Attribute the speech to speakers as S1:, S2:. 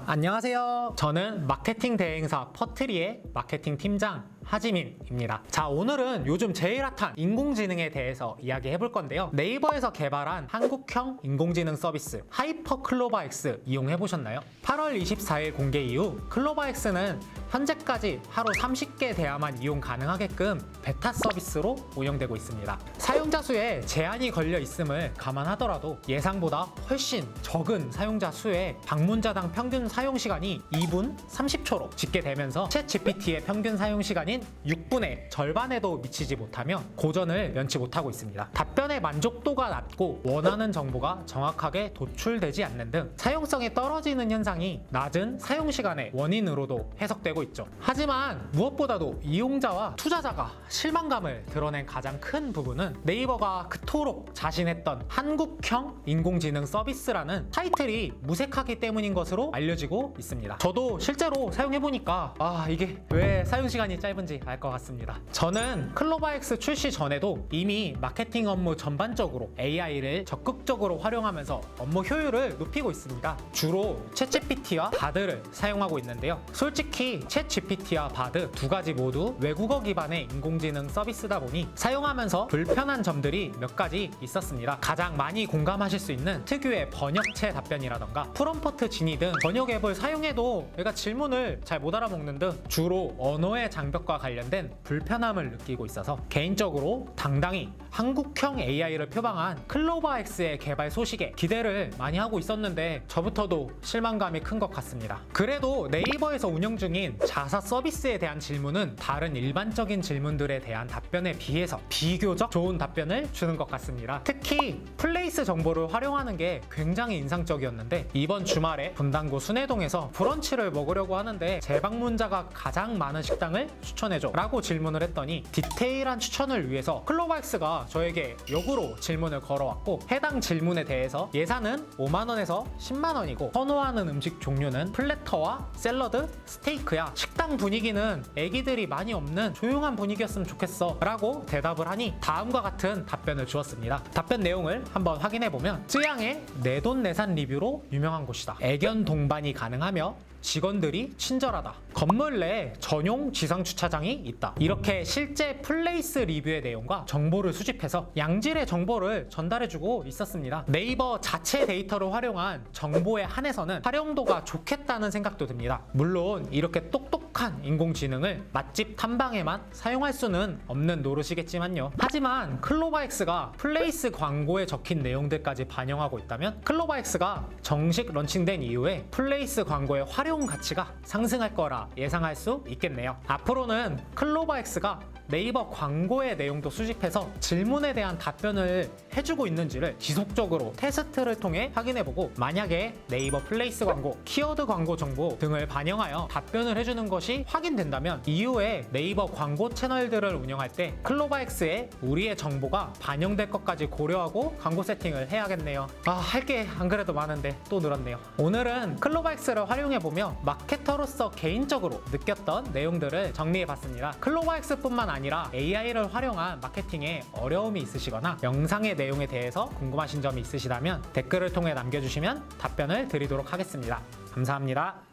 S1: 안녕하세요. 저는 마케팅 대행사 퍼트리의 마케팅 팀장 하지민입니다. 자, 오늘은 요즘 제일 핫한 인공지능에 대해서 이야기해 볼 건데요. 네이버에서 개발한 한국형 인공지능 서비스 하이퍼 클로바엑스 이용해 보셨나요? 8월 24일 공개 이후 클로바엑스는 현재까지 하루 30개 대화만 이용 가능하게끔 베타 서비스로 운영되고 있습니다. 사용자 수에 제한이 걸려 있음을 감안하더라도 예상보다 훨씬 적은 사용자 수에 방문자당 평균 사용 시간이 2분 30초로 집계되면서 챗 GPT의 평균 사용 시간인 6분의 절반에도 미치지 못하며 고전을 면치 못하고 있습니다. 답변의 만족도가 낮고 원하는 정보가 정확하게 도출되지 않는 등 사용성이 떨어지는 현상이 낮은 사용 시간의 원인으로도 해석되고 있죠. 하지만 무엇보다도 이용자와 투자자가 실망감을 드러낸 가장 큰 부분은 네이버가 그토록 자신했던 한국형 인공지능 서비스라는 타이틀이 무색하기 때문인 것으로 알려지고 있습니다. 저도 실제로 사용해보니까 이게 왜 사용시간이 짧은지 알 것 같습니다. 저는 클로바엑스 출시 전에도 이미 마케팅 업무 전반적으로 AI를 적극적으로 활용하면서 업무 효율을 높이고 있습니다. 주로 챗GPT와 바드를 사용하고 있는데요. 솔직히 챗GPT와 바드 두 가지 모두 외국어 기반의 인공지능 서비스다 보니 사용하면서 불편한 점들이 몇 가지 있었습니다. 가장 많이 공감하실 수 있는 특유의 번역체 답변이라던가 프롬프트 진위 등 번역 앱을 사용해도 얘가 질문을 잘 못 알아먹는 등 주로 언어의 장벽과 관련된 불편함을 느끼고 있어서 개인적으로 당당히 한국형 AI를 표방한 클로바엑스의 개발 소식에 기대를 많이 하고 있었는데 저부터도 실망감이 큰 것 같습니다. 그래도 네이버에서 운영 중인 자사 서비스에 대한 질문은 다른 일반적인 질문들에 대한 답변에 비해서 비교적 좋은 답변을 주는 것 같습니다. 특히 플레이스 정보를 활용하는 게 굉장히 인상적이었는데 이번 주말에 분당구 순회동에서 브런치를 먹으려고 하는데 재방문자가 가장 많은 식당을 추천해줘 라고 질문을 했더니 디테일한 추천을 위해서 클로바엑스가 저에게 역으로 질문을 걸어왔고 해당 질문에 대해서 예산은 5만원에서 10만원이고 선호하는 음식 종류는 플래터와 샐러드, 스테이크야. 식당 분위기는 애기들이 많이 없는 조용한 분위기였으면 좋겠어 라고 대답을 하니 다음과 같은 답변을 주었습니다. 답변 내용을 한번 확인해보면 쯔양의 내돈내산 리뷰로 유명한 곳이다. 애견 동반이 가능하며 직원들이 친절하다. 건물 내에 전용 지상 주차장이 있다. 이렇게 실제 플레이스 리뷰의 내용과 정보를 수집해서 양질의 정보를 전달해주고 있었습니다. 네이버 자체 데이터를 활용한 정보에 한해서는 활용도가 좋겠다는 생각도 듭니다. 물론 이렇게 똑똑한 인공지능을 맛집 탐방에만 사용할 수는 없는 노릇이겠지만요. 하지만 클로바엑스가 플레이스 광고에 적힌 내용들까지 반영하고 있다면 클로바엑스가 정식 런칭된 이후에 플레이스 광고의 활용 가치가 상승할 거라 예상할 수 있겠네요. 앞으로는 클로바엑스가 네이버 광고의 내용도 수집해서 질문에 대한 답변을 해주고 있는지를 지속적으로 테스트를 통해 확인해보고 만약에 네이버 플레이스 광고, 키워드 광고 정보 등을 반영하여 답변을 해주는 것이 확인된다면 이후에 네이버 광고 채널들을 운영할 때 클로바엑스에 우리의 정보가 반영될 것까지 고려하고 광고 세팅을 해야겠네요. 할 게 안 그래도 많은데 또 늘었네요. 오늘은 클로바엑스를 활용해보며 마케터로서 개인적으로 느꼈던 내용들을 정리해봤습니다. 클로바엑스뿐만 아니라 AI를 활용한 마케팅에 어려움이 있으시거나 영상의 내용에 대해서 궁금하신 점이 있으시다면 댓글을 통해 남겨주시면 답변을 드리도록 하겠습니다. 감사합니다.